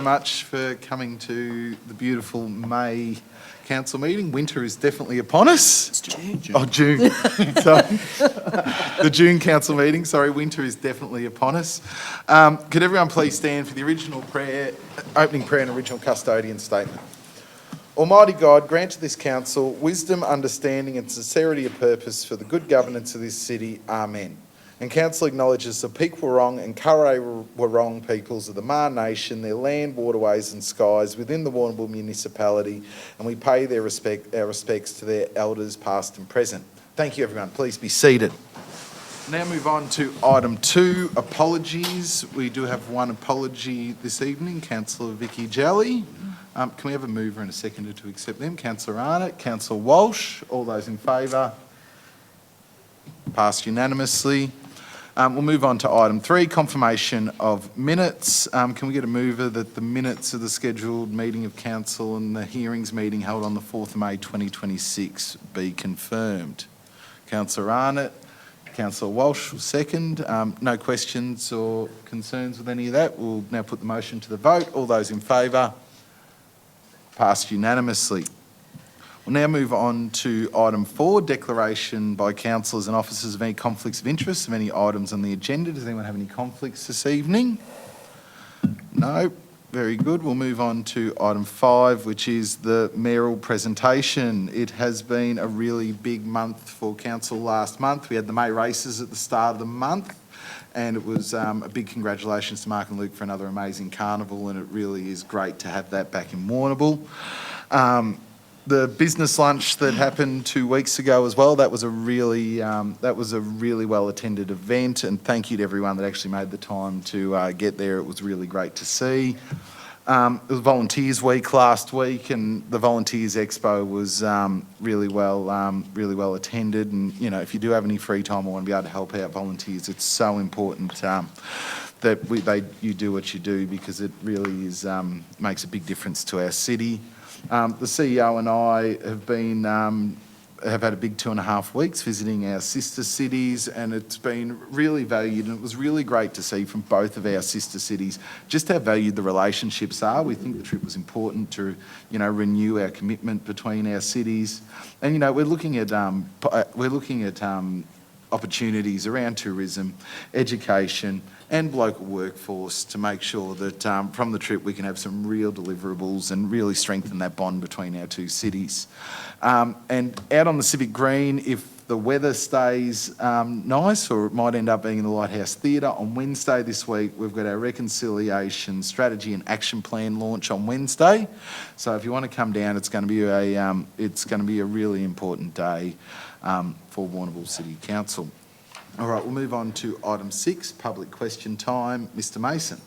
Much for coming to the beautiful May council meeting. Winter is definitely upon us. It's June. Oh, June. Sorry. The June council meeting. Sorry, winter is definitely upon us. Could everyone please stand for the original prayer, opening prayer and original custodian statement. Almighty God, grant to this council wisdom, understanding and sincerity of purpose for the good governance of this city. Amen. And council acknowledges the Peak Wurrong and Curray Wurrong peoples of the Maar Nation, their land, waterways and skies within the Warrnambool municipality, and we pay our respects to their elders past and present. Thank you everyone. Please be seated. Now move on to item 2, apologies. We do have one apology this evening, Councillor Vicky Jelly. Can we have a mover and a seconder to accept them? Councillor Arnott, Councillor Walsh, all those in favour? Passed unanimously. We'll move on to item 3, confirmation of minutes. Can we get a mover that the minutes of the scheduled meeting of council and the hearings meeting held on the 4th of May 2026 be confirmed? Councillor Arnott, Councillor Walsh will second. No questions or concerns with any of that. We'll now put the motion to the vote. All those in favour? Passed unanimously. We'll now move on to item 4, declaration by councillors and officers of any conflicts of interest of any items on the agenda. Does anyone have any conflicts this evening? No? Very good. We'll move on to item 5, which is the mayoral presentation. It has been a really big month for council last month. We had the May races at the start of the month, and it was a big congratulations to Mark and Luke for another amazing carnival, and it really is great to have that back in Warrnambool. The business lunch that happened 2 weeks ago as well, that was a really well attended event, and thank you to everyone that actually made the time to get there. It was really great to see. It was Volunteers Week last week, and the Volunteers Expo was really well attended. And you know, if you do have any free time or want to be able to help out volunteers, it's so important that you do what you do, because it really is makes a big difference to our city. The CEO and I have had a big 2.5 weeks visiting our sister cities, and it's been really valued, and it was really great to see from both of our sister cities just how valued the relationships are. We think the trip was important to, renew our commitment between our cities, and we're looking at opportunities around tourism, education and local workforce to make sure that from the trip we can have some real deliverables and really strengthen that bond between our two cities. And out on the Civic Green, if the weather stays nice, or it might end up being in the Lighthouse Theatre on Wednesday this week, we've got our Reconciliation Strategy and Action Plan launch on Wednesday. So if you want to come down, it's going to be a really important day for Warrnambool City Council. All right, we'll move on to item 6, public question time. Mr. Mason.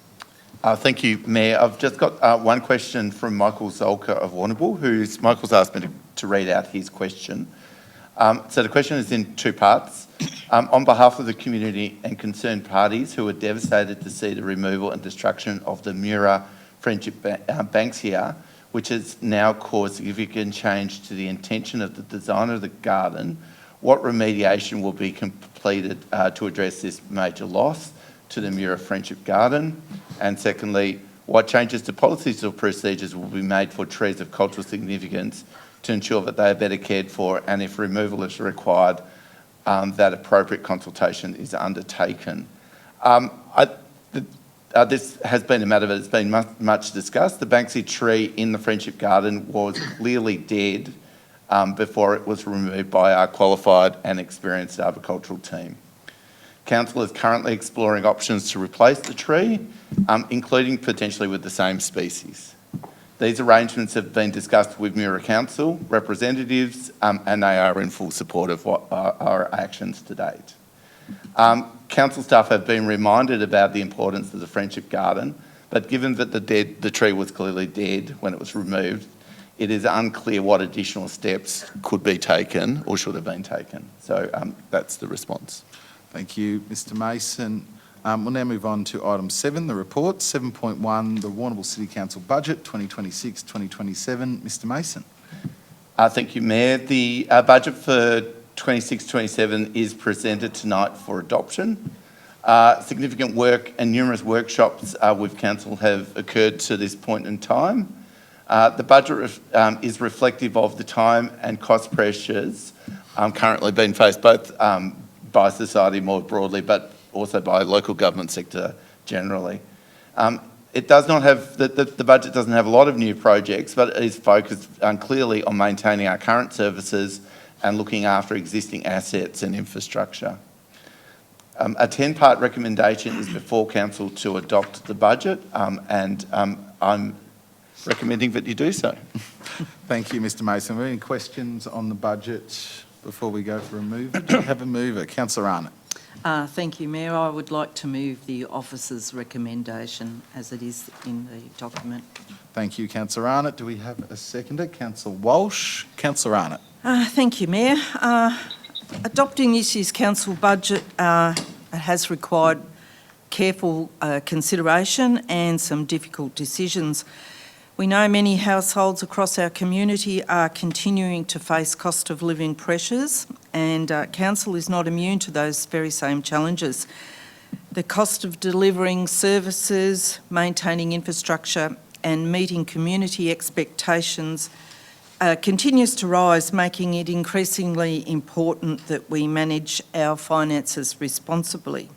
Thank you, Mayor. I've just got one question from Michael Zolka of Warrnambool, Michael's asked me to read out his question. So the question is in 2 parts. On behalf of the community and concerned parties who are devastated to see the removal and destruction of the Mura Friendship Banksia, which has now caused significant change to the intention of the design of the garden, what remediation will be completed to address this major loss to the Mura Friendship Garden? And secondly, what changes to policies or procedures will be made for trees of cultural significance to ensure that they are better cared for, and if removal is required, that appropriate consultation is undertaken? This has been a matter that has been much discussed. The Banksia tree in the Friendship Garden was clearly dead before it was removed by our qualified and experienced arboricultural team. Council is currently exploring options to replace the tree, including potentially with the same species. These arrangements have been discussed with Mura Council representatives, and they are in full support of what our actions to date. Council staff have been reminded about the importance of the Friendship Garden, but given that the tree was clearly dead when it was removed, it is unclear what additional steps could be taken or should have been taken. So that's the response. Thank you, Mr. Mason. We'll now move on to item 7, the report. 7.1, the Warrnambool City Council Budget 2026-2027. Mr. Mason. Thank you, Mayor. The budget for 26-27 is presented tonight for adoption. Significant work and numerous workshops with council have occurred to this point in time. The budget is reflective of the time and cost pressures currently being faced both by society more broadly, but also by local government sector generally. It does not have, the budget doesn't have a lot of new projects, but it is focused clearly on maintaining our current services and looking after existing assets and infrastructure. A 10-part recommendation is before council to adopt the budget, and I'm recommending that you do so. Thank you, Mr Mason. Are there any questions on the budget before we go for a mover? Do we have a mover? Councillor Arnott. Thank you, Mayor. I would like to move the officer's recommendation as it is in the document. Thank you, Councillor Arnott. Do we have a seconder? Councillor Walsh. Councillor Arnott. Thank you, Mayor. Adopting this year's council budget has required careful consideration and some difficult decisions. We know many households across our community are continuing to face cost of living pressures, and council is not immune to those very same challenges. The cost of delivering services, maintaining infrastructure and meeting community expectations continues to rise, making it increasingly important that we manage our finances responsibly.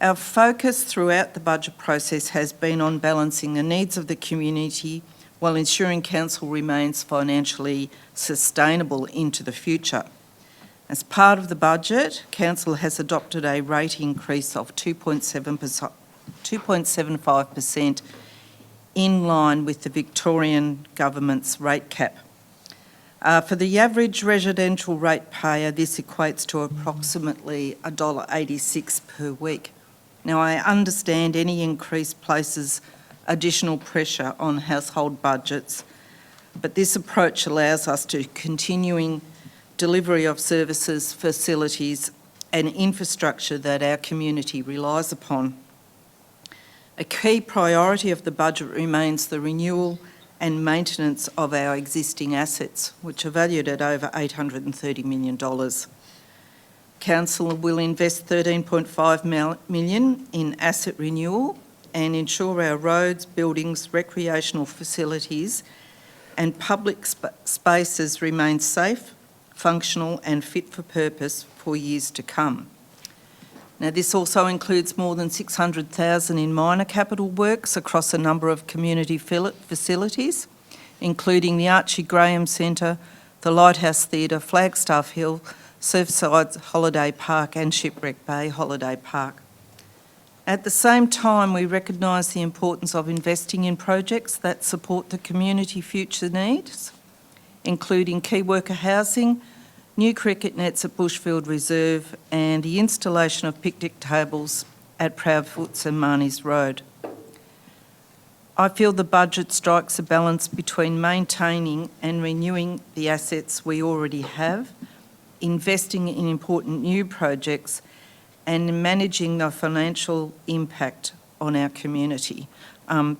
Our focus throughout the budget process has been on balancing the needs of the community while ensuring council remains financially sustainable into the future. As part of the budget, council has adopted a rate increase of 2.75% in line with the Victorian Government's rate cap. For the average residential ratepayer, this equates to approximately $1.86 per week. Now, I understand any increase places additional pressure on household budgets, but this approach allows us to continuing delivery of services, facilities and infrastructure that our community relies upon. A key priority of the budget remains the renewal and maintenance of our existing assets, which are valued at over $830 million. Council will invest $13.5 million in asset renewal and ensure our roads, buildings, recreational facilities and public spaces remain safe, functional and fit for purpose for years to come. Now, this also includes more than $600,000 in minor capital works across a number of community facilities, including the Archie Graham Centre, the Lighthouse Theatre, Flagstaff Hill, Surfside Holiday Park and Shipwreck Bay Holiday Park. At the same time, we recognise the importance of investing in projects that support the community future needs, including key worker housing, new cricket nets at Bushfield Reserve and the installation of picnic tables at Proudfoots and Marnie's Road. I feel the budget strikes a balance between maintaining and renewing the assets we already have, investing in important new projects and managing the financial impact on our community.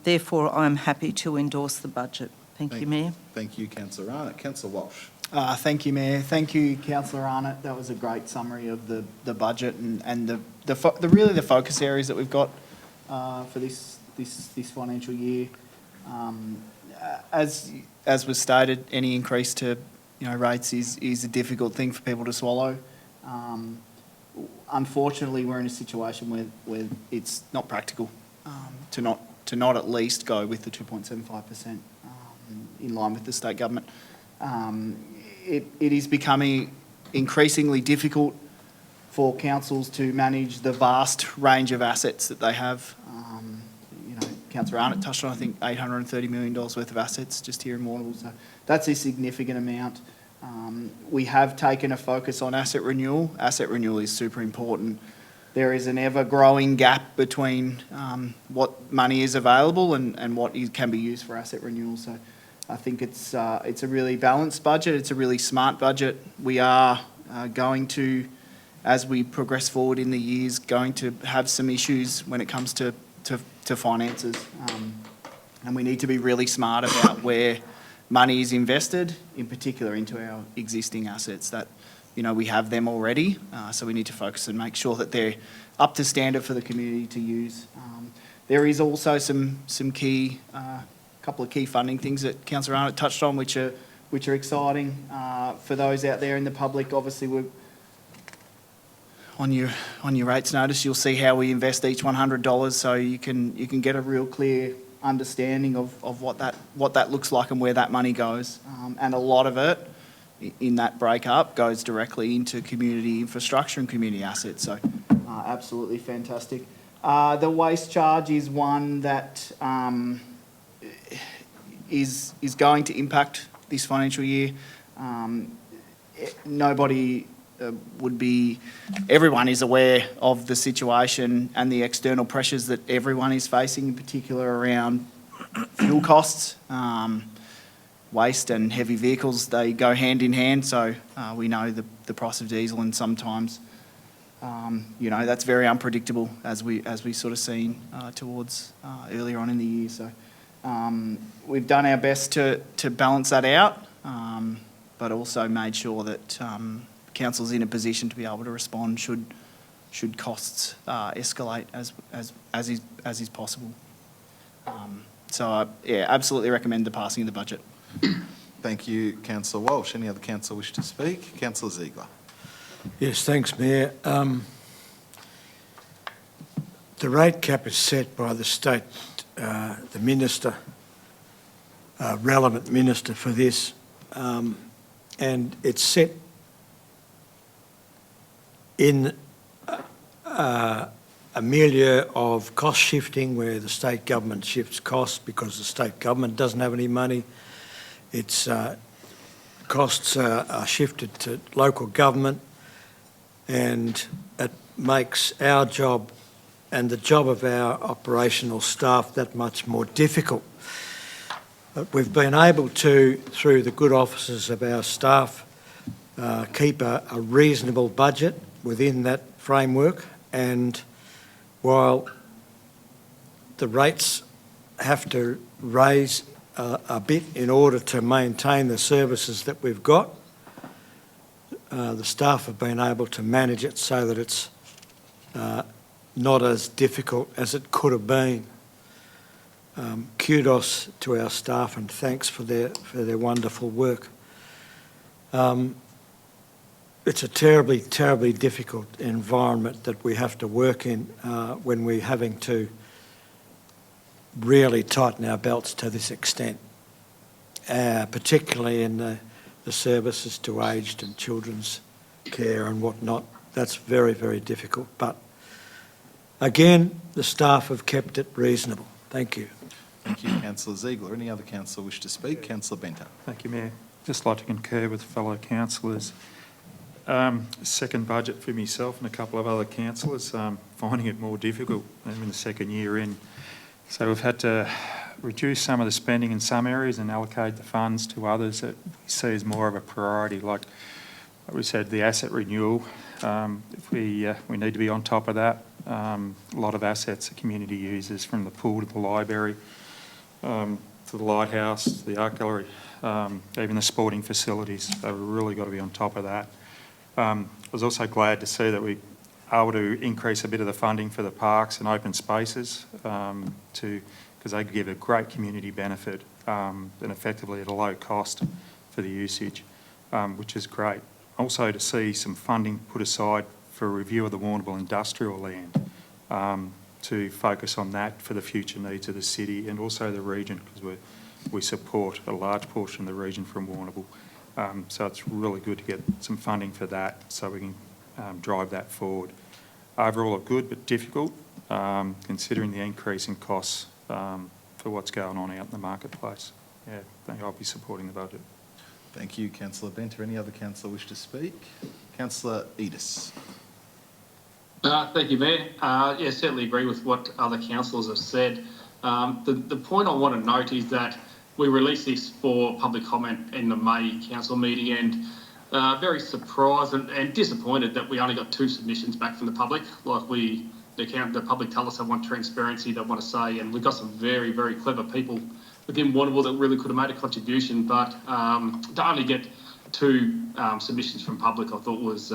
Therefore, I'm happy to endorse the budget. Thank you, Mayor. Thank you, Councillor Arnott. Councillor Walsh. Thank you, Mayor. Thank you, Councillor Arnott. That was a great summary of the budget and the really the focus areas that we've got for this financial year. As was stated, any increase to rates is a difficult thing for people to swallow. Unfortunately, we're in a situation where it's not practical to not at least go with the 2.75% in line with the state government. It is becoming increasingly difficult for councils to manage the vast range of assets that they have. Councillor Arnott touched on, I think, $830 million worth of assets just here in Warrnambool, so that's a significant amount. We have taken a focus on asset renewal. Asset renewal is super important. There is an ever-growing gap between what money is available and what can be used for asset renewal. So I think it's a really balanced budget. It's a really smart budget. We are going to, as we progress forward in the years, going to have some issues when it comes to finances. And we need to be really smart about where money is invested, in particular into our existing assets. we have them already. So we need to focus and make sure that they're up to standard for the community to use. There is also some key, couple of key funding things that Councillor Arnott touched on, which are exciting for those out there in the public. Obviously, we're on your rates notice, you'll see how we invest each $100, so you can get a real clear understanding of what that looks like and where that money goes. And a lot of it in that breakup goes directly into community infrastructure and community assets. So absolutely fantastic. The waste charge is one that is going to impact this financial year. Everyone is aware of the situation and the external pressures that everyone is facing, in particular around fuel costs. Waste and heavy vehicles, they go hand in hand, so we know the price of diesel, and sometimes that's very unpredictable, as we sort of seen towards earlier on in the year. So we've done our best to balance that out, but also made sure that council's in a position to be able to respond should costs escalate as is possible. So absolutely recommend the passing of the budget. Thank you, Councillor Walsh. Any other councillor wish to speak? Councillor Ziegler. Yes, thanks, Mayor. The rate cap is set by the state, the minister, relevant minister for this, and it's set in a milieu of cost shifting, where the state government shifts costs because the state government doesn't have any money. Its costs are shifted to local government, and it makes our job and the job of our operational staff that much more difficult. But we've been able to, through the good offices of our staff, keep a reasonable budget within that framework, and while the rates have to raise a bit in order to maintain the services that we've got, the staff have been able to manage it so that it's not as difficult as it could have been. Kudos to our staff, and thanks for their wonderful work. It's a terribly, terribly difficult environment that we have to work in when we're having to really tighten our belts to this extent, particularly in the services to aged and children's care and whatnot. That's very, very difficult. But again, the staff have kept it reasonable. Thank you. Thank you, Councillor Ziegler. Any other councillor wish to speak? Councillor Benter. Thank you, Mayor. Just like to concur with fellow councillors. Second budget for myself and a couple of other councillors, finding it more difficult in the second year in. So we've had to reduce some of the spending in some areas and allocate the funds to others that we see as more of a priority, like we said, the asset renewal. We need to be on top of that. A lot of assets the community uses, from the pool to the library, to the lighthouse, to the art gallery, even the sporting facilities. So we've really got to be on top of that. I was also glad to see that we are able to increase a bit of the funding for the parks and open spaces because they give a great community benefit and effectively at a low cost for the usage, which is great. Also to see some funding put aside for a review of the Warrnambool industrial land to focus on that for the future needs of the city and also the region, because we support a large portion of the region from Warrnambool. So it's really good to get some funding for that so we can drive that forward. Overall, good but difficult, considering the increase in costs for what's going on out in the marketplace. Yeah, I think I'll be supporting the budget. Thank you, Councillor Benter. Any other councillor wish to speak? Councillor Edis. Thank you, Mayor. Yeah, certainly agree with what other councillors have said. The point I want to note is that we released this for public comment in the May council meeting, and very surprised and disappointed that we only got 2 submissions back from the public. Like the public tell us they want transparency, they want to say, and we've got some very, very clever people within Warrnambool that really could have made a contribution, but to only get two submissions from public I thought was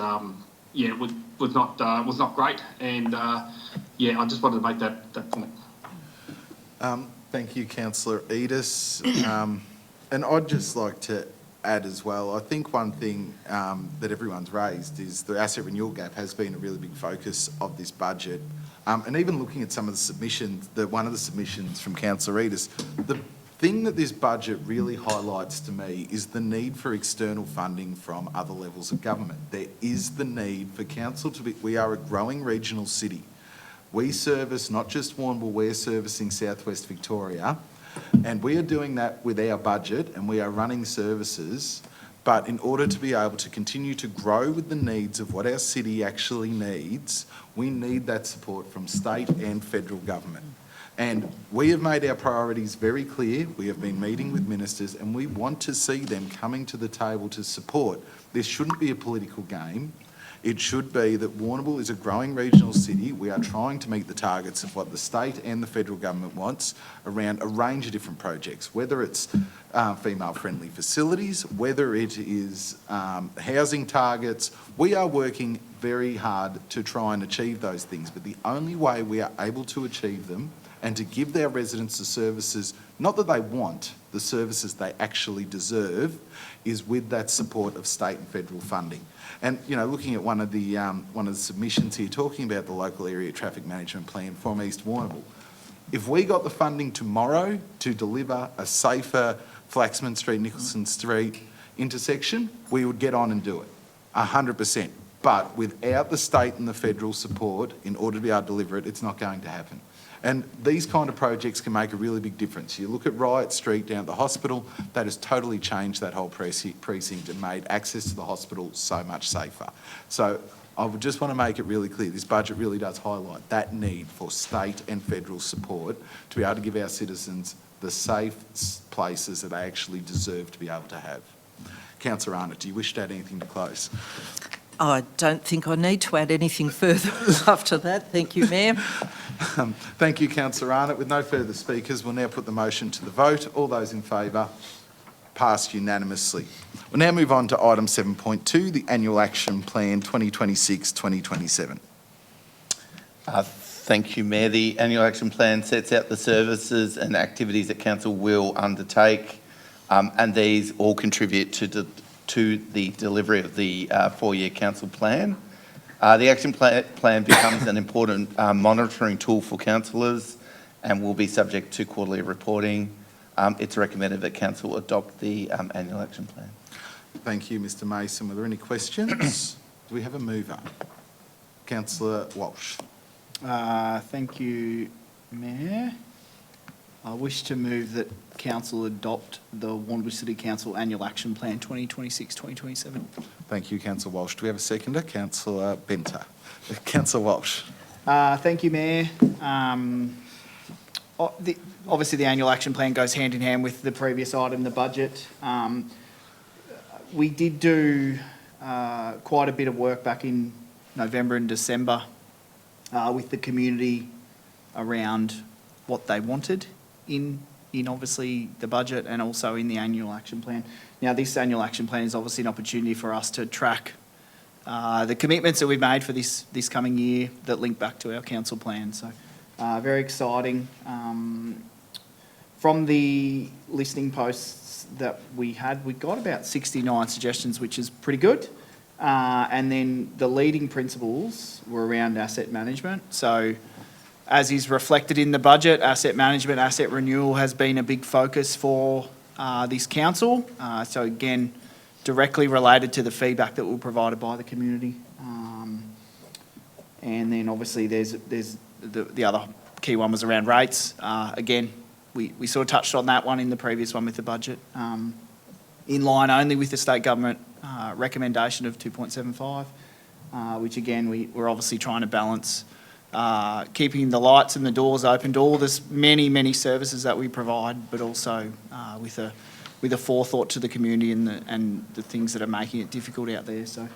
was not great, and I just wanted to make that point. Thank you, Councillor Edis. And I'd just like to add as well, I think one thing that everyone's raised is the asset renewal gap has been a really big focus of this budget. And even looking at some of the submissions, one of the submissions from Councillor Edis, the thing that this budget really highlights to me is the need for external funding from other levels of government. There is the need for council to be, we are a growing regional city. We service not just Warrnambool, we're servicing Southwest Victoria, and we are doing that with our budget, and we are running services. But in order to be able to continue to grow with the needs of what our city actually needs, we need that support from state and federal government. And we have made our priorities very clear. We have been meeting with ministers, and we want to see them coming to the table to support. This shouldn't be a political game. It should be that Warrnambool is a growing regional city. We are trying to meet the targets of what the state and the federal government wants around a range of different projects, whether it's female-friendly facilities, whether it is housing targets. We are working very hard to try and achieve those things, but the only way we are able to achieve them and to give their residents the services, not that they want, the services they actually deserve, is with that support of state and federal funding. And, you know, looking at one of the submissions here, talking about the local area traffic management plan from East Warrnambool, if we got the funding tomorrow to deliver a safer Flaxman Street, Nicholson Street intersection, we would get on and do it, 100%. But without the state and the federal support, in order to be able to deliver it, it's not going to happen. And these kind of projects can make a really big difference. You look at Riot Street down at the hospital, that has totally changed that whole precinct and made access to the hospital so much safer. So I would just want to make it really clear, this budget really does highlight that need for state and federal support to be able to give our citizens the safe places that they actually deserve to be able to have. Councillor Arnott, do you wish to add anything to close? I don't think I need to add anything further after that. Thank you, Mayor. Thank you, Councillor Arnott. With no further speakers, we'll now put the motion to the vote. All those in favour? Passed unanimously. We'll now move on to item 7.2, the Annual Action Plan 2026-2027. Thank you, Mayor. The Annual Action Plan sets out the services and activities that Council will undertake, and these all contribute to the delivery of the four-year Council plan. The Action Plan becomes an important monitoring tool for councillors and will be subject to quarterly reporting. It's recommended that Council adopt the Annual Action Plan. Thank you, Mr Mason. Were there any questions? Do we have a mover? Councillor Walsh. Thank you, Mayor. I wish to move that Council adopt the Warrnambool City Council Annual Action Plan 2026-2027. Thank you, Councillor Walsh. Do we have a seconder? Councillor Benter. Councillor Walsh. Thank you, Mayor. Obviously, the Annual Action Plan goes hand in hand with the previous item, the budget. We did do quite a bit of work back in November and December with the community around what they wanted in obviously the budget and also in the Annual Action Plan. Now, this Annual Action Plan is obviously an opportunity for us to track the commitments that we've made for this coming year that link back to our council plan. So very exciting. From the listening posts that we had, we got about 69 suggestions, which is pretty good. And then the leading principles were around asset management. So as is reflected in the budget, asset management, asset renewal has been a big focus for this council. So again, directly related to the feedback that were provided by the community. And then obviously there's the other key one was around rates. Again, we sort of touched on that one in the previous one with the budget. In line only with the state government recommendation of 2.75, which again, we're obviously trying to balance keeping the lights and the doors open to all this many services that we provide, but also with a forethought to the community and the things that are making it difficult out there. So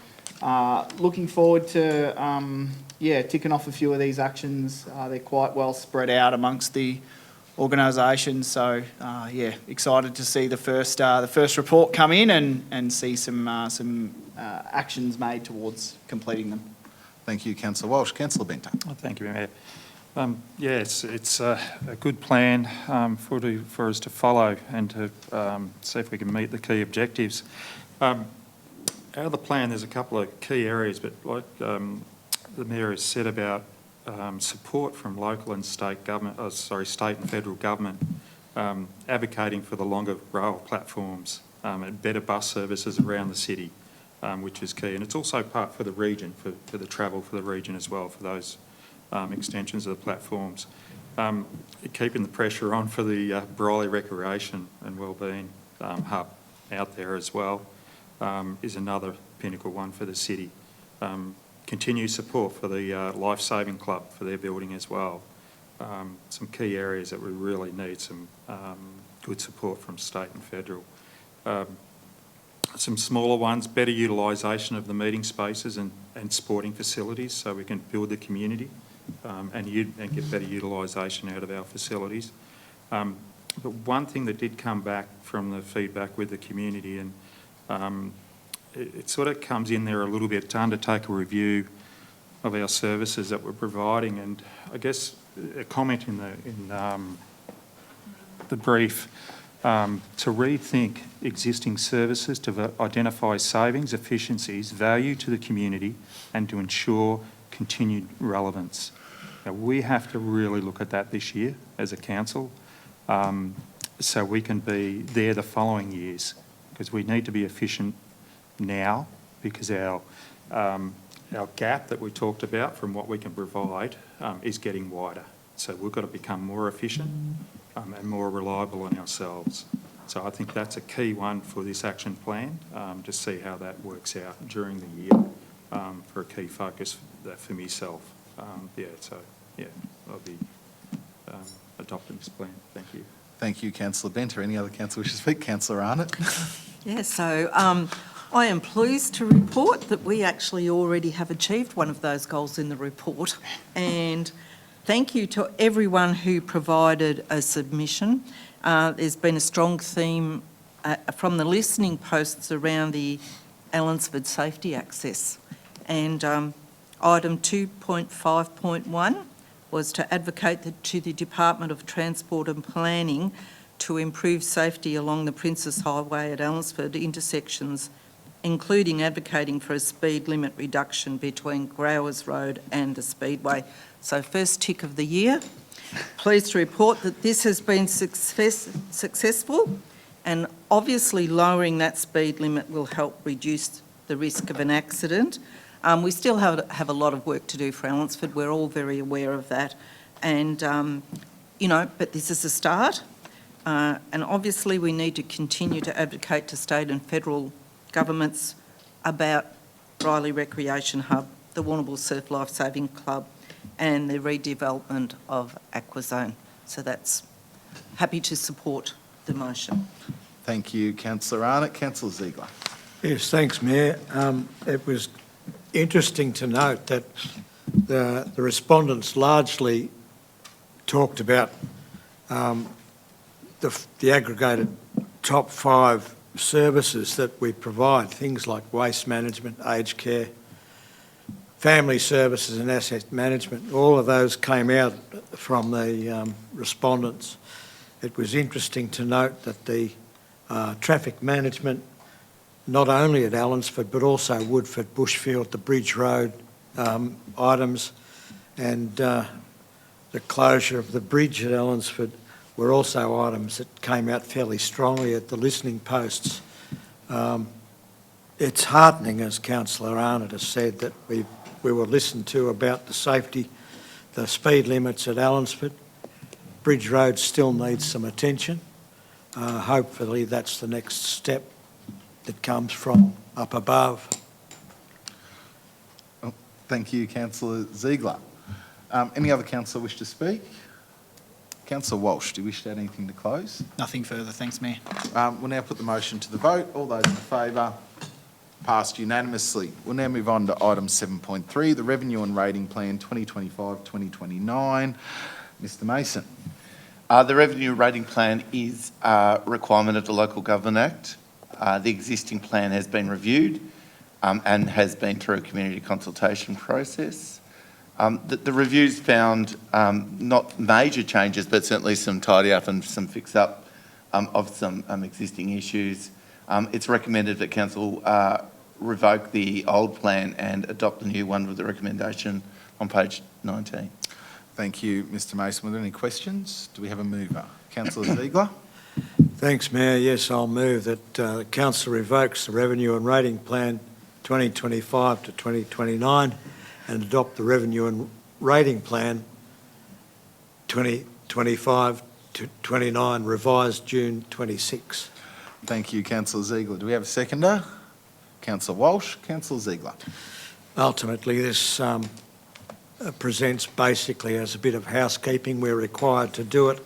looking forward to ticking off a few of these actions. They're quite well spread out amongst the organisations. So, yeah, excited to see the first report come in and see some actions made towards completing them. Thank you, Councillor Walsh. Councillor Benter. Oh, thank you, Mayor. Yes, it's a good plan for us to follow and to see if we can meet the key objectives. Out of the plan, there's a couple of key areas, but like the Mayor has said about support from local and state government, state and federal government, advocating for the longer rail platforms and better bus services around the city, which is key. And it's also part for the region, for the travel for the region as well, for those extensions of the platforms. Keeping the pressure on for the Briley Recreation and Wellbeing Hub out there as well is another pinnacle one for the city. Continue support for the Life Saving Club for their building as well. Some key areas that we really need some good support from state and federal. Some smaller ones, better utilisation of the meeting spaces and sporting facilities so we can build the community and get better utilisation out of our facilities. But one thing that did come back from the feedback with the community, and it sort of comes in there a little bit, to undertake a review of our services that we're providing. And I guess a comment in the brief, to rethink existing services to identify savings, efficiencies, value to the community and to ensure continued relevance. Now, we have to really look at that this year as a council so we can be there the following years, because we need to be efficient now, because our gap that we talked about from what we can provide is getting wider. So we've got to become more efficient and more reliable in ourselves. So I think that's a key one for this action plan, to see how that works out during the year for a key focus for myself. I'll be adopting this plan. Thank you. Thank you, Councillor Benter. Any other councillor wish to speak? Councillor Arnott. Yeah, so I am pleased to report that we actually already have achieved one of those goals in the report, and thank you to everyone who provided a submission. There's been a strong theme from the listening posts around the Allansford safety access, and item 2.5.1 was to advocate to the Department of Transport and Planning to improve safety along the Princes Highway at Allansford intersections, including advocating for a speed limit reduction between Growers Road and the Speedway. So first tick of the year. Pleased to report that this has been successful, and obviously lowering that speed limit will help reduce the risk of an accident. We still have a lot of work to do for Allansford. We're all very aware of that. And, but this is a start. And obviously we need to continue to advocate to state and federal governments about Briley Recreation Hub, the Warrnambool Surf Life Saving Club and the redevelopment of Aquazone. So that's happy to support the motion. Thank you, Councillor Arnott. Councillor Ziegler. Yes, thanks, Mayor. It was interesting to note that the respondents largely talked about the aggregated top 5 services that we provide, things like waste management, aged care, family services and asset management. All of those came out from the respondents. It was interesting to note that the traffic management, not only at Allansford but also Woodford, Bushfield, the Bridge Road items, and the closure of the bridge at Allansford were also items that came out fairly strongly at the listening posts. It's heartening, as Councillor Arnott has said, that we were listened to about the safety, the speed limits at Allansford. Bridge Road still needs some attention. Hopefully that's the next step that comes from up above. Oh, thank you, Councillor Ziegler. Any other councillor wish to speak? Councillor Walsh, do you wish to add anything to close? Nothing further, thanks, Mayor. We'll now put the motion to the vote. All those in favour? Passed unanimously. We'll now move on to item 7.3, the Revenue and Rating Plan 2025-2029. Mr Mason. The Revenue Rating Plan is a requirement of the Local Government Act. The existing plan has been reviewed and has been through a community consultation process. The reviews found not major changes, but certainly some tidy up and some fix up of some existing issues. It's recommended that Council revoke the old plan and adopt the new one with the recommendation on page 19. Thank you, Mr Mason. Were there any questions? Do we have a mover? Councillor Ziegler? Thanks, Mayor. Yes, I'll move that Council revokes the Revenue and Rating Plan 2025 to 2029 and adopt the Revenue and Rating Plan 2025 to 29 revised June 26. Thank you, Councillor Ziegler. Do we have a seconder? Councillor Walsh. Councillor Ziegler. Ultimately, this presents basically as a bit of housekeeping. We're required to do it,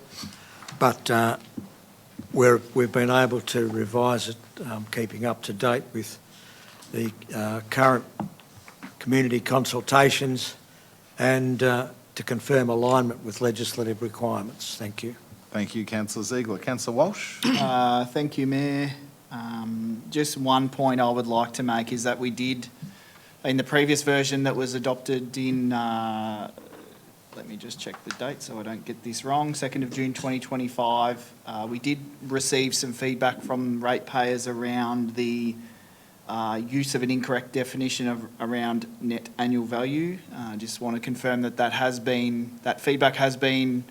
but we've been able to revise it, keeping up to date with the current community consultations and to confirm alignment with legislative requirements. Thank you. Thank you, Councillor Ziegler. Councillor Walsh? Thank you, Mayor. Just one point I would like to make is that we did, in the previous version that was adopted in, let me just check the date so I don't get this wrong, 2nd of June 2025, we did receive some feedback from ratepayers around the use of an incorrect definition of around net annual value. Just want to confirm that that feedback has been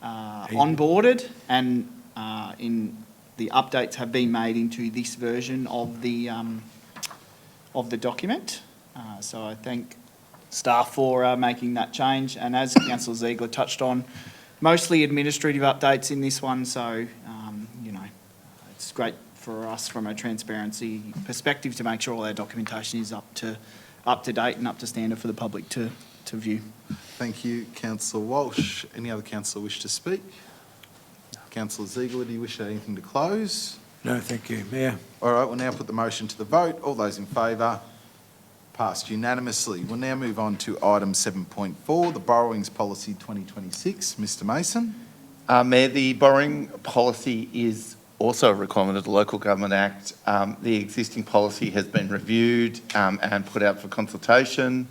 onboarded and the updates have been made into this version of the document. So I thank staff for making that change. And as Councillor Ziegler touched on, mostly administrative updates in this one. So, it's great for us from a transparency perspective to make sure all our documentation is up to date and up to standard for the public to view. Thank you, Councillor Walsh. Any other councillor wish to speak? Councillor Ziegler, do you wish anything to close? No, thank you, Mayor. All right, we'll now put the motion to the vote. All those in favour? Passed unanimously. We'll now move on to item 7.4, the Borrowings Policy 2026. Mr Mason? Mayor, the borrowing policy is also a requirement of the Local Government Act. The existing policy has been reviewed and put out for consultation.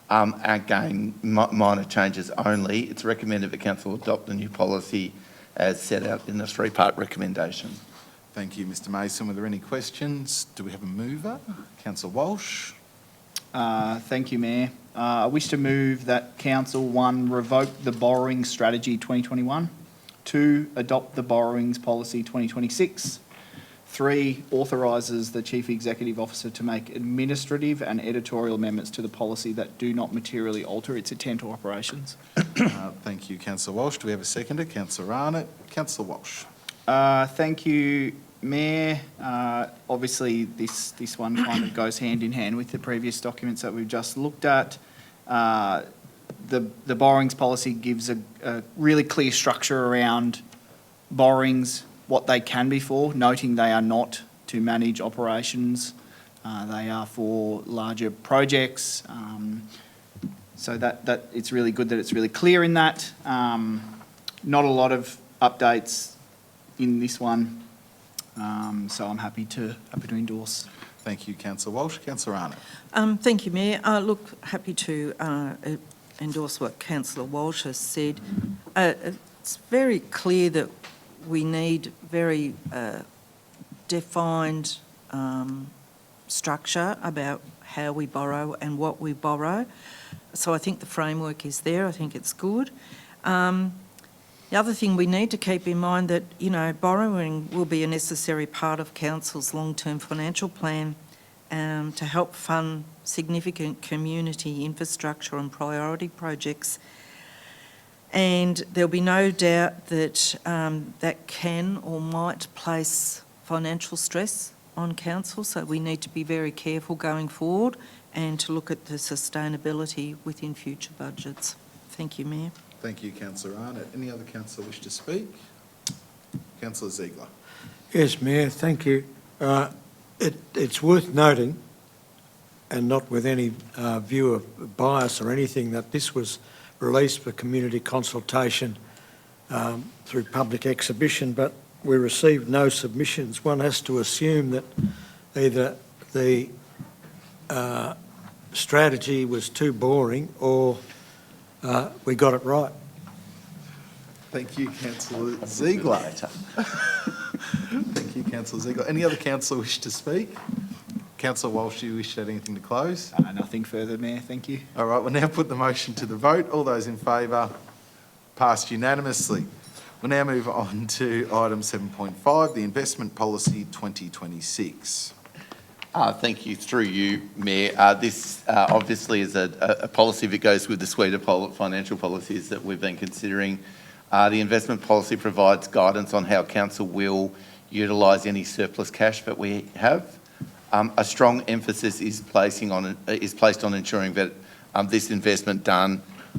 Again, minor changes only. It's recommended that Council adopt the new policy as set out in the three-part recommendation. Thank you, Mr Mason. Were there any questions? Do we have a mover? Councillor Walsh? Thank you, Mayor. I wish to move that Council 1, revoke the Borrowing Strategy 2021, 2, adopt the Borrowings Policy 2026, 3, authorises the Chief Executive Officer to make administrative and editorial amendments to the policy that do not materially alter its intent or operations. Thank you, Councillor Walsh. Do we have a seconder? Councillor Arnott. Councillor Walsh? Thank you, Mayor. Obviously, this one kind of goes hand in hand with the previous documents that we've just looked at. The borrowings policy gives a really clear structure around borrowings, what they can be for, noting they are not to manage operations. They are for larger projects. So that it's really good that it's really clear in that. Not a lot of updates in this one. So I'm happy to endorse. Thank you, Councillor Walsh. Councillor Arnott. Thank you, Mayor. Look, happy to endorse what Councillor Walsh has said. It's very clear that we need very defined structure about how we borrow and what we borrow. So I think the framework is there. I think it's good. The other thing we need to keep in mind that, borrowing will be a necessary part of Council's long-term financial plan to help fund significant community infrastructure and priority projects. And there'll be no doubt that that can or might place financial stress on Council, so we need to be very careful going forward and to look at the sustainability within future budgets. Thank you, Mayor. Thank you, Councillor Arnott. Any other councillor wish to speak? Councillor Ziegler. Yes, Mayor, thank you. It's worth noting, and not with any view of bias or anything, that this was released for community consultation through public exhibition, but we received no submissions. One has to assume that either the strategy was too boring or we got it right. Thank you, councillor Ziegler. Thank you, councillor Ziegler. Any other councillor wish to speak? Councillor Walsh, do you wish to add anything to close? Nothing further, Mayor, thank you. All right, we'll now put the motion to the vote. All those in favour? Passed unanimously. We'll now move on to item 7.5, the Investment Policy 2026. Thank you. Through you, Mayor. This obviously is a policy that goes with the suite of financial policies that we've been considering. The investment policy provides guidance on how council will utilise any surplus cash that we have. A strong emphasis is placed on ensuring that this investment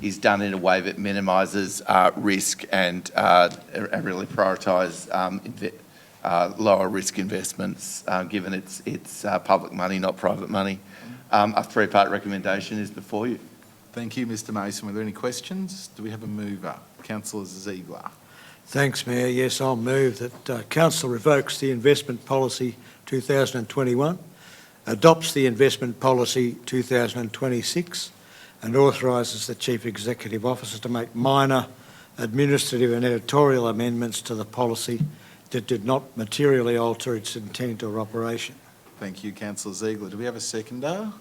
is done in a way that minimises risk and really prioritise lower risk investments, given it's public money, not private money. A three-part recommendation is before you. Thank you, Mr Mason. Were there any questions? Do we have a mover? Councillor Ziegler. Thanks, Mayor. Yes, I'll move that Council revokes the Investment Policy 2021, adopts the Investment Policy 2026 and authorises the Chief Executive Officer to make minor administrative and editorial amendments to the policy that did not materially alter its intent or operation. Thank you, Councillor Ziegler. Do we have a seconder?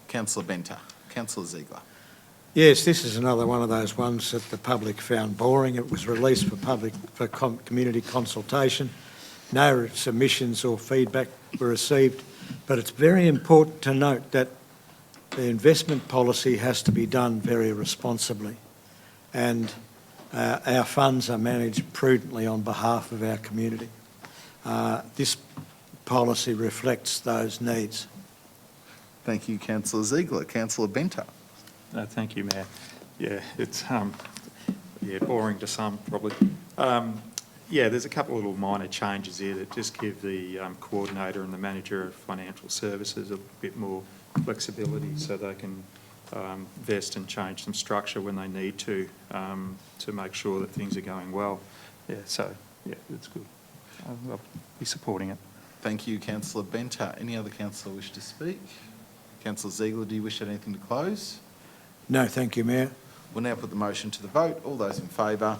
Councillor Benter. Councillor Ziegler. Yes, this is another one of those ones that the public found boring. It was released for community consultation. No submissions or feedback were received, but it's very important to note that the investment policy has to be done very responsibly, and our funds are managed prudently on behalf of our community. This policy reflects those needs. Thank you, Councillor Ziegler. Councillor Benter. Thank you, Mayor. Yeah, it's boring to some probably. Yeah, there's a couple of little minor changes here that just give the coordinator and the manager of financial services a bit more flexibility so they can vest and change some structure when they need to make sure that things are going well. Yeah, so, yeah, it's good. I'll be supporting it. Thank you, Councillor Benter. Any other councillor wish to speak? Councillor Ziegler, do you wish to add anything to close? No, thank you, Mayor. We'll now put the motion to the vote. All those in favour?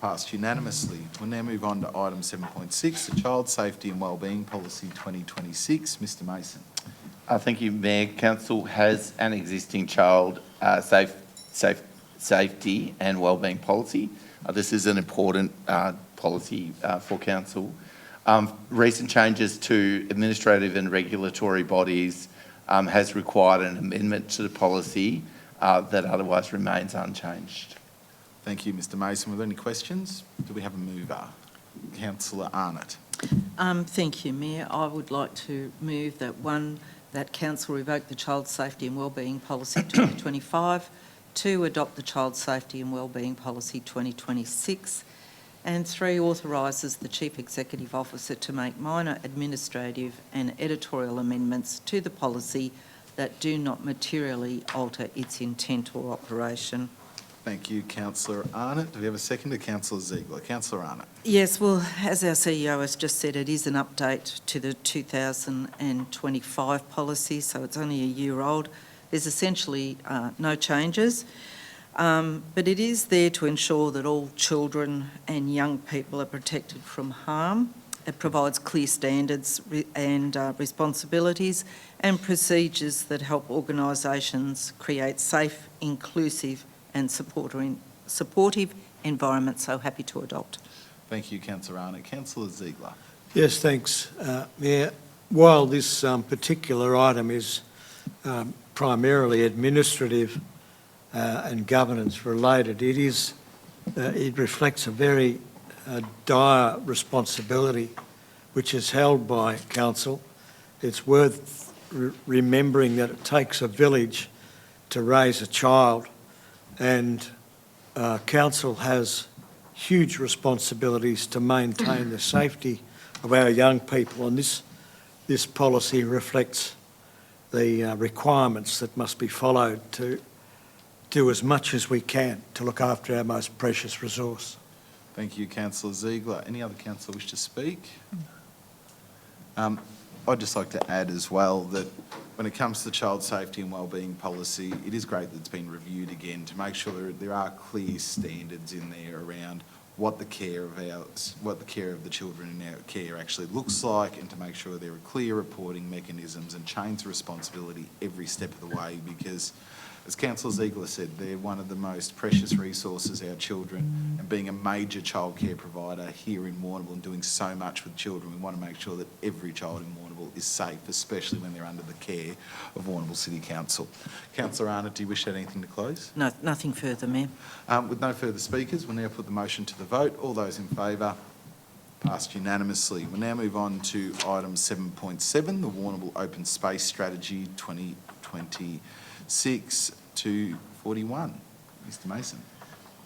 Passed unanimously. We'll now move on to item 7.6, the Child Safety and Wellbeing Policy 2026. Mr Mason. Thank you, Mayor. Council has an existing child safety and wellbeing policy. This is an important policy for council. Recent changes to administrative and regulatory bodies has required an amendment to the policy that otherwise remains unchanged. Thank you, Mr Mason. Were there any questions? Do we have a mover? Councillor Arnott. Thank you, Mayor. I would like to move that Council revoke the Child Safety and Wellbeing Policy 2025, 2, adopt the Child Safety and Wellbeing Policy 2026, and 3, authorises the Chief Executive Officer to make minor administrative and editorial amendments to the policy that do not materially alter its intent or operation. Thank you, Councillor Arnott. Do we have a second to Councillor Ziegler? Councillor Arnott. Yes, well, as our CEO has just said, it is an update to the 2025 policy, so it's only a year old. There's essentially no changes, but it is there to ensure that all children and young people are protected from harm. It provides clear standards and responsibilities and procedures that help organisations create safe, inclusive and supportive environment, so happy to adopt. Thank you, Councillor Arnott. Councillor Ziegler. Yes, thanks, Mayor. While this particular item is primarily administrative and governance related, it reflects a very dire responsibility which is held by council. It's worth remembering that it takes a village to raise a child, and council has huge responsibilities to maintain the safety of our young people, and this policy reflects the requirements that must be followed to do as much as we can to look after our most precious resource. Thank you, Councillor Ziegler. Any other councillor wish to speak? I'd just like to add as well that when it comes to child safety and wellbeing policy, it is great that it's been reviewed again to make sure there are clear standards in there around what the care of the children in our care actually looks like, and to make sure there are clear reporting mechanisms and chains of responsibility every step of the way, because as Councillor Ziegler said, they're one of the most precious resources, our children, and being a major childcare provider here in Warrnambool and doing so much with children, we want to make sure that every child in Warrnambool is safe, especially when they're under the care of Warrnambool City Council. Councillor Arnott, do you wish to add anything to close? No, nothing further, Mayor. With no further speakers, we'll now put the motion to the vote. All those in favour? Passed unanimously. We'll now move on to item 7.7, the Warrnambool Open Space Strategy 2026 to 41. Mr Mason.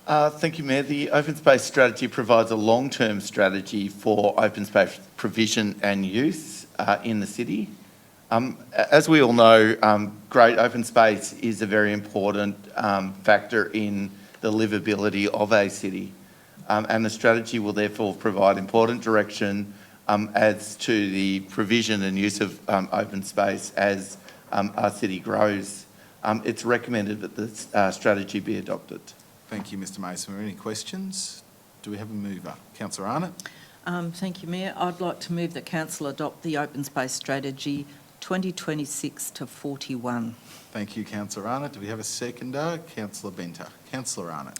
Thank you, Mayor. The Open Space Strategy provides a long-term strategy for open space provision and use in the city. As we all know, great open space is a very important factor in the livability of a city. And the strategy will therefore provide important direction as to the provision and use of open space as our city grows. It's recommended that the strategy be adopted. Thank you, Mr Mason. Are there any questions? Do we have a mover? Councillor Arnott. Thank you, Mayor. I'd like to move that Council adopt the Open Space Strategy 2026 to 41. Thank you, Councillor Arnott. Do we have a seconder? Councillor Benter. Councillor Arnott.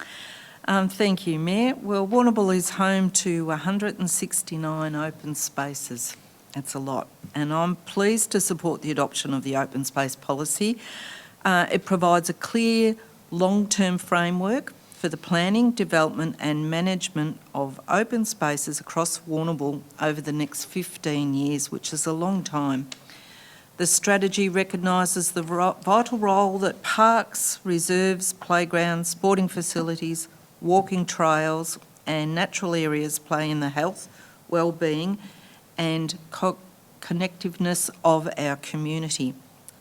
Thank you, Mayor. Well, Warrnambool is home to 169 open spaces. That's a lot. And I'm pleased to support the adoption of the open space policy. It provides a clear long-term framework for the planning, development and management of open spaces across Warrnambool over the next 15 years, which is a long time. The strategy recognises the vital role that parks, reserves, playgrounds, sporting facilities, walking trails and natural areas play in the health, well-being and connectiveness of our community.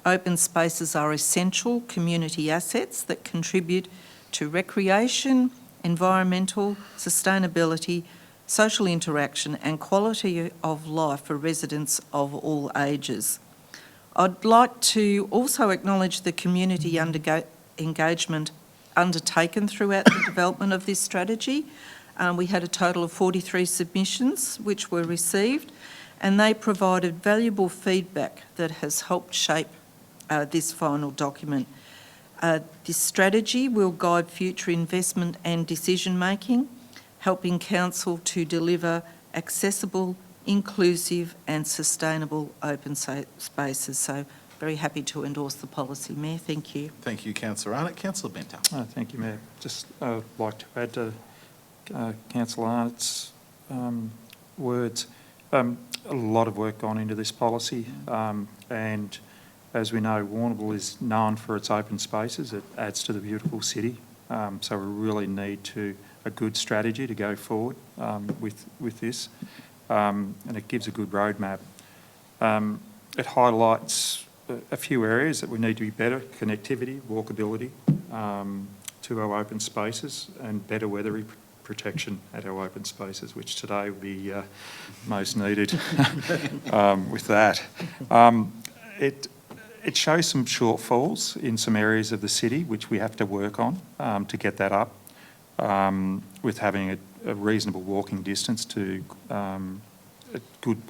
Open spaces are essential community assets that contribute to recreation, environmental, sustainability, social interaction and quality of life for residents of all ages. I'd like to also acknowledge the community engagement undertaken throughout the development of this strategy. We had a total of 43 submissions which were received, and they provided valuable feedback that has helped shape this final document. This strategy will guide future investment and decision making, helping council to deliver accessible, inclusive and sustainable open spaces. So very happy to endorse the policy, Mayor. Thank you. Thank you, Councillor Arnott. Councillor Benter. Thank you, Mayor. Just like to add to Councillor Arnott's words. A lot of work gone into this policy, and as we know, Warrnambool is known for its open spaces. It adds to the beautiful city, so we really need a good strategy to go forward with this, and it gives a good roadmap. It highlights a few areas that we need to be better: connectivity, walkability to our open spaces, and better weather protection at our open spaces, which today will be most needed with that. It shows some shortfalls in some areas of the city which we have to work on to get that up, with having a reasonable walking distance to a good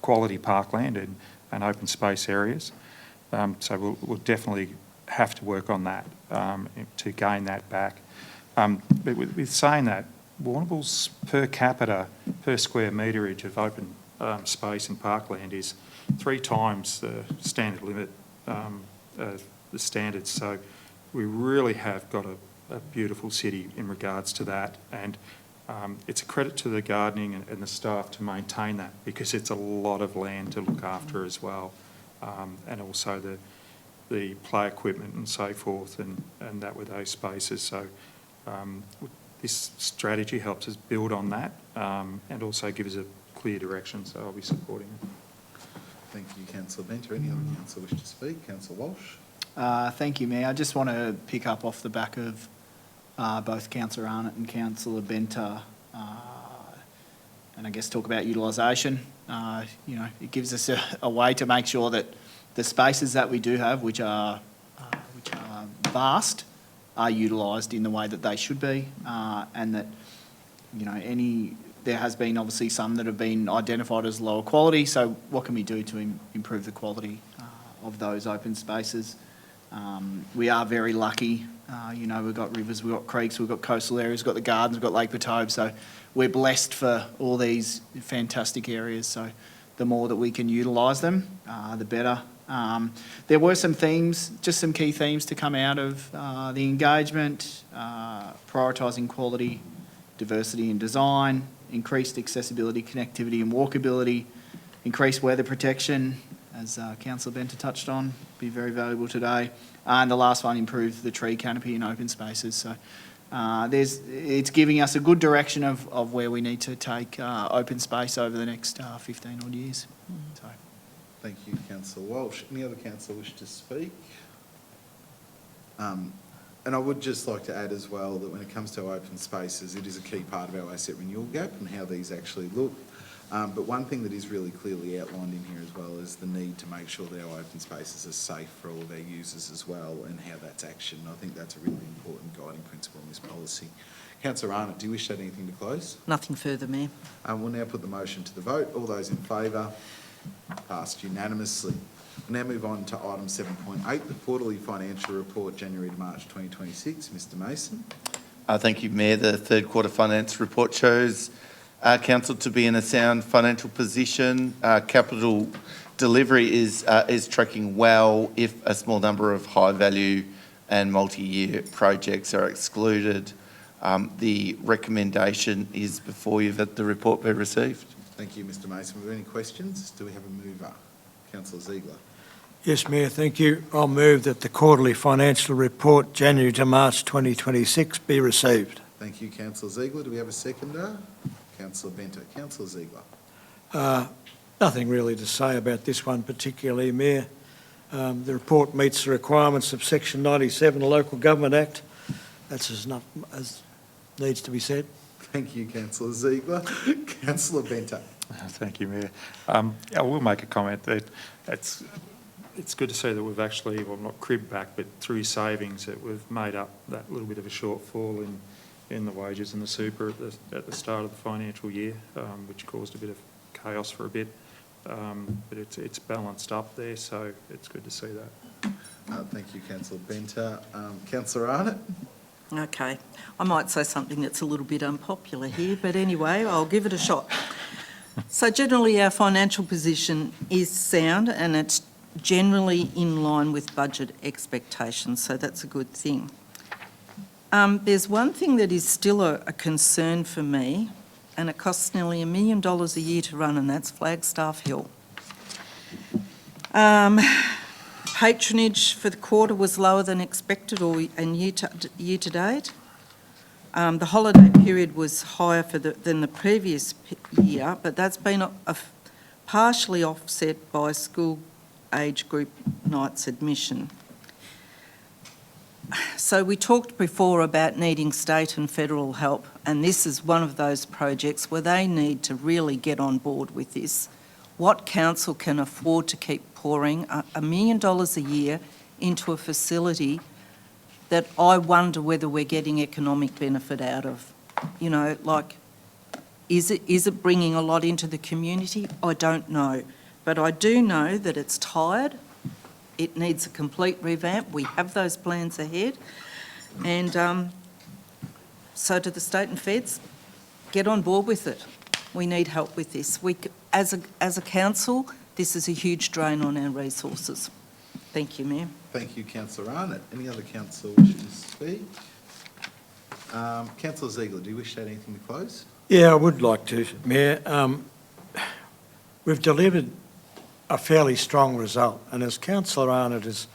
quality parkland and open space areas. So we'll definitely have to work on that to gain that back. But with saying that, Warrnambool's per capita, per square meterage of open space and parkland is 3 times the standard limit, the standards. So we really have got a beautiful city in regards to that, and it's a credit to the gardening and the staff to maintain that, because it's a lot of land to look after as well, and also the play equipment and so forth, and that with those spaces. So this strategy helps us build on that, and also gives a clear direction, so I'll be supporting it. Thank you, Councillor Benter. Any other councillor wish to speak? Councillor Walsh. Thank you, Mayor. I just want to pick up off the back of both Councillor Arnott and Councillor Benter, and I guess talk about utilisation. It gives us a way to make sure that the spaces that we do have, which are vast, are utilised in the way that they should be, and that there has been obviously some that have been identified as lower quality. So what can we do to improve the quality of those open spaces? We are very lucky. We've got rivers, we've got creeks, we've got coastal areas, we've got the gardens, we've got Lake Patobe. So we're blessed for all these fantastic areas. So the more that we can utilise them, the better. There were some themes, just some key themes to come out of the engagement, prioritising quality, diversity in design, increased accessibility, connectivity and walkability, increased weather protection, as Councillor Benter touched on, be very valuable today. And the last one, improve the tree canopy in open spaces. So it's giving us a good direction of where we need to take open space over the next 15 odd years. So. Thank you, Councillor Walsh. Any other councillor wish to speak? And I would just like to add as well that when it comes to open spaces, it is a key part of our asset renewal gap and how these actually look. But one thing that is really clearly outlined in here as well is the need to make sure that our open spaces are safe for all of our users as well, and how that's actioned. I think that's a really important guiding principle in this policy. Councillor Arnott, do you wish to add anything to close? Nothing further, Mayor. We'll now put the motion to the vote. All those in favour? Passed unanimously. We'll now move on to item 7.8, the quarterly financial report, January to March 2026. Mr Mason. Thank you, Mayor. The third quarter finance report shows Council to be in a sound financial position. Capital delivery is tracking well if a small number of high value and multi-year projects are excluded. The recommendation is before you that the report be received. Thank you, Mr Mason. Are there any questions? Do we have a mover? Councillor Ziegler. Yes, Mayor, thank you. I'll move that the quarterly financial report, January to March 2026, be received. Thank you, Councillor Ziegler. Do we have a seconder? Councillor Benter. Councillor Ziegler. Nothing really to say about this one particularly, Mayor. The report meets the requirements of Section 97 of the Local Government Act. That's as needs to be said. Thank you, Councillor Ziegler. Councillor Benter. Thank you, Mayor. I will make a comment that it's good to see that we've actually, well, not cribbed back, but through savings that we've made up that little bit of a shortfall in the wages and the super at the start of the financial year, which caused a bit of chaos for a bit. But it's balanced up there, so it's good to see that. Thank you, Councillor Benter. Councillor Arnott. Okay, I might say something that's a little bit unpopular here, but anyway, I'll give it a shot. So generally our financial position is sound and it's generally in line with budget expectations, so that's a good thing. There's one thing that is still a concern for me, and it costs nearly $1 million a year to run, and that's Flagstaff Hill. Patronage for the quarter was lower than expected and year to date. The holiday period was higher than the previous year, but that's been partially offset by school age group nights admission. So we talked before about needing state and federal help, and this is one of those projects where they need to really get on board with this. What council can afford to keep pouring $1 million a year into a facility that I wonder whether we're getting economic benefit out of? You know, like, is it bringing a lot into the community? I don't know. But I do know that it's tired. It needs a complete revamp. We have those plans ahead. And so to the state and feds, get on board with it. We need help with this. As a council, this is a huge drain on our resources. Thank you, Mayor. Thank you, Councillor Arnott. Any other councillor wish to speak? Councillor Ziegler, do you wish to add anything to close? Yeah, I would like to, Mayor. We've delivered a fairly strong result, and as Councillor Arnott has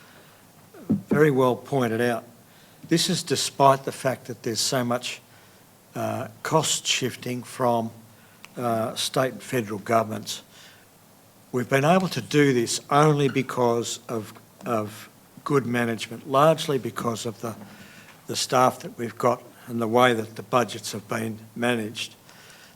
very well pointed out, this is despite the fact that there's so much cost shifting from state and federal governments. We've been able to do this only because of good management, largely because of the staff that we've got and the way that the budgets have been managed.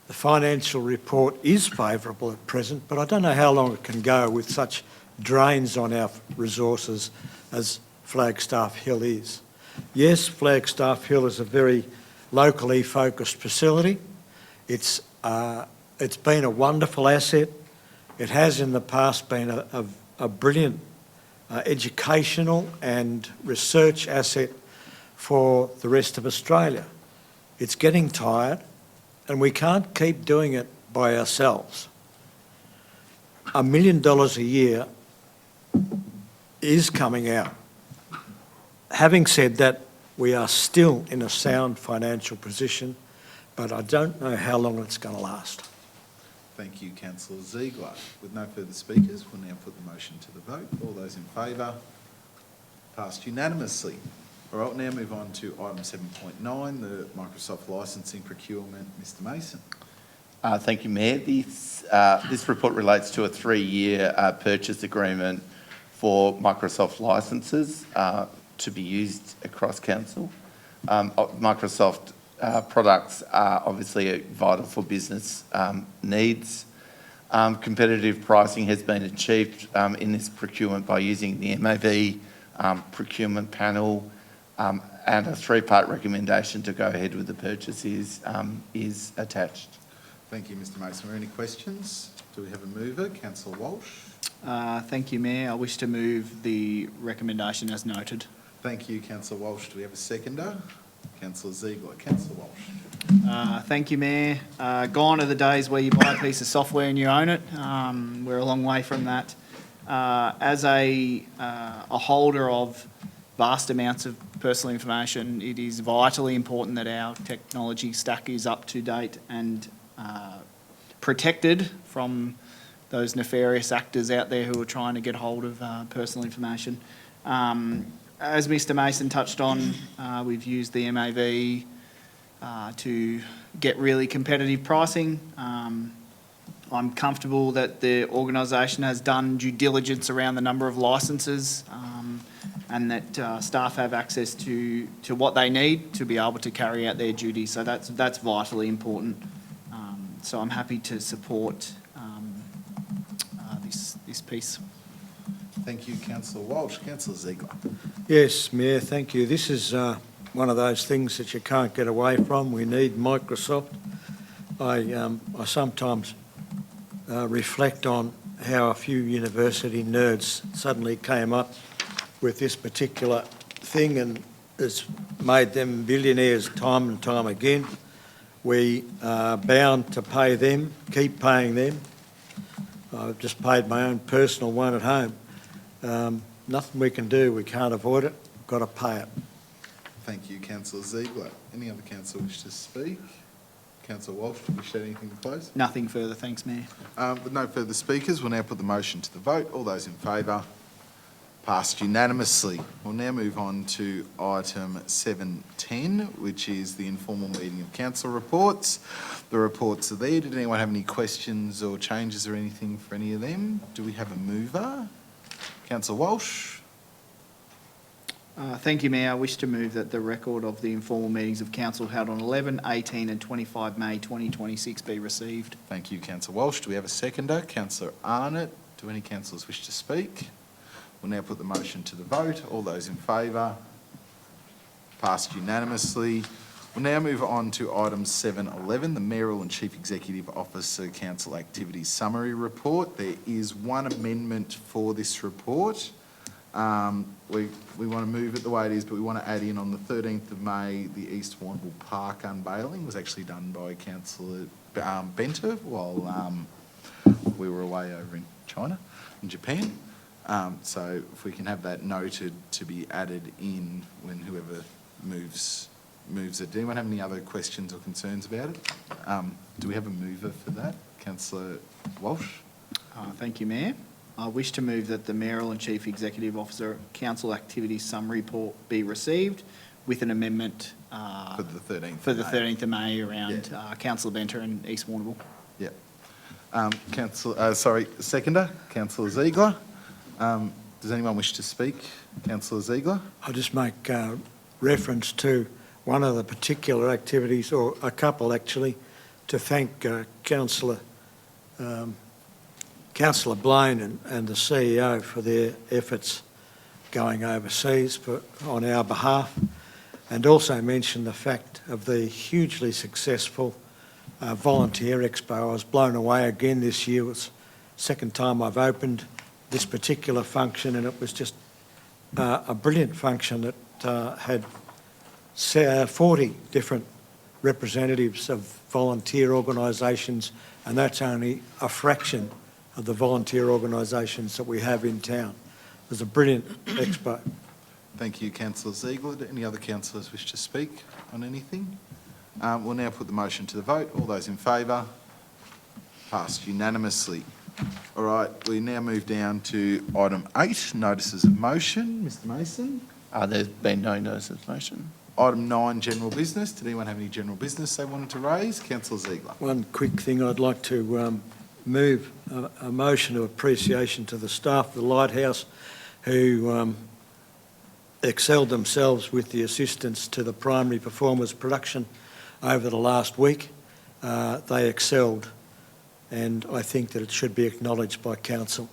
The financial report is favourable at present, but I don't know how long it can go with such drains on our resources as Flagstaff Hill is. Yes, Flagstaff Hill is a very locally focused facility. It's been a wonderful asset. It has in the past been a brilliant educational and research asset for the rest of Australia. It's getting tired, and we can't keep doing it by ourselves. $1 million a year is coming out. Having said that, we are still in a sound financial position, but I don't know how long it's going to last. Thank you, Councillor Ziegler. With no further speakers, we'll now put the motion to the vote. All those in favour? Passed unanimously. All right, we'll now move on to item 7.9, the Microsoft licensing procurement. Mr Mason. Thank you, Mayor. This report relates to a 3-year purchase agreement for Microsoft licences to be used across council. Microsoft products are obviously vital for business needs. Competitive pricing has been achieved in this procurement by using the MAV procurement panel, and a 3-part recommendation to go ahead with the purchase is attached. Thank you, Mr Mason. Are there any questions? Do we have a mover? Councillor Walsh. Thank you, Mayor. I wish to move the recommendation as noted. Thank you, Councillor Walsh. Do we have a seconder? Councillor Ziegler. Councillor Walsh. Thank you, Mayor. Gone are the days where you buy a piece of software and you own it. We're a long way from that. As a holder of vast amounts of personal information, it is vitally important that our technology stack is up to date and protected from those nefarious actors out there who are trying to get hold of personal information. As Mr Mason touched on, we've used the MAV to get really competitive pricing. I'm comfortable that the organisation has done due diligence around the number of licences and that staff have access to what they need to be able to carry out their duties. So that's vitally important. So I'm happy to support this piece. Thank you, Councillor Walsh. Councillor Ziegler. Yes, Mayor, thank you. This is one of those things that you can't get away from. We need Microsoft. I sometimes reflect on how a few university nerds suddenly came up with this particular thing, and it's made them billionaires time and time again. We are bound to pay them, keep paying them. I've just paid my own personal one at home. Nothing we can do, we can't avoid it, we've got to pay it. Thank you, Councillor Ziegler. Any other councillor wish to speak? Councillor Walsh, do you wish to add anything to close? Nothing further, thanks, Mayor. With no further speakers, we'll now put the motion to the vote. All those in favour? Passed unanimously. We'll now move on to item 7.10, which is the informal meeting of council reports. The reports are there. Did anyone have any questions or changes or anything for any of them? Do we have a mover? Councillor Walsh. Thank you, Mayor. I wish to move that the record of the informal meetings of council held on 11, 18 and 25 May 2026 be received. Thank you, Councillor Walsh. Do we have a seconder? Councillor Arnott. Do any councillors wish to speak? We'll now put the motion to the vote. All those in favour? Passed unanimously. We'll now move on to item 7.11, the Mayoral and Chief Executive Officer Council Activities Summary Report. There is one amendment for this report. We want to move it the way it is, but we want to add in on the 13th of May, the East Warrnambool Park unveiling was actually done by Councillor Benter while we were away over in China, in Japan. So if we can have that noted to be added in when whoever moves it. Do anyone have any other questions or concerns about it? Do we have a mover for that? Councillor Walsh. Thank you, Mayor. I wish to move that the Mayoral and Chief Executive Officer Council Activities Summary Report be received with an amendment For the 13th. for the 13th of May around Councillor Benter and East Warrnambool. Yeah. Seconder, Councillor Ziegler. Does anyone wish to speak? Councillor Ziegler? I'll just make reference to one of the particular activities, or a couple actually, to thank Councillor Blaine and the CEO for their efforts going overseas on our behalf, and also mention the fact of the hugely successful volunteer expo. I was blown away again this year. It was the second time I've opened this particular function, and it was just a brilliant function that had 40 different representatives of volunteer organisations, and that's only a fraction of the volunteer organisations that we have in town. It was a brilliant expo. Thank you, Councillor Ziegler. Do any other councillors wish to speak on anything? We'll now put the motion to the vote. All those in favour? Passed unanimously. All right, we now move down to item 8, notices of motion. Mr Mason? There's been no notice of motion. Item 9, general business. Did anyone have any general business they wanted to raise? Councillor Ziegler. One quick thing, I'd like to move a motion of appreciation to the staff of the Lighthouse who excelled themselves with the assistance to the primary performers production over the last week. They excelled, and I think that it should be acknowledged by council.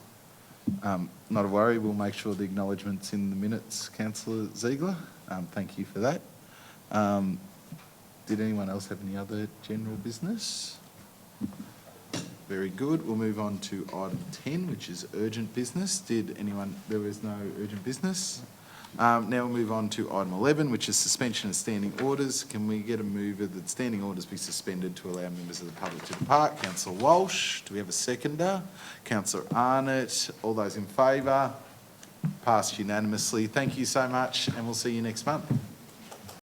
Not a worry, we'll make sure the acknowledgement's in the minutes, Councillor Ziegler. Thank you for that. Did anyone else have any other general business? Very good. We'll move on to item 10, which is urgent business. There was no urgent business. Now we'll move on to item 11, which is suspension of standing orders. Can we get a mover that standing orders be suspended to allow members of the public to depart? Councillor Walsh. Do we have a seconder? Councillor Arnott. All those in favour? Passed unanimously. Thank you so much, and we'll see you next month.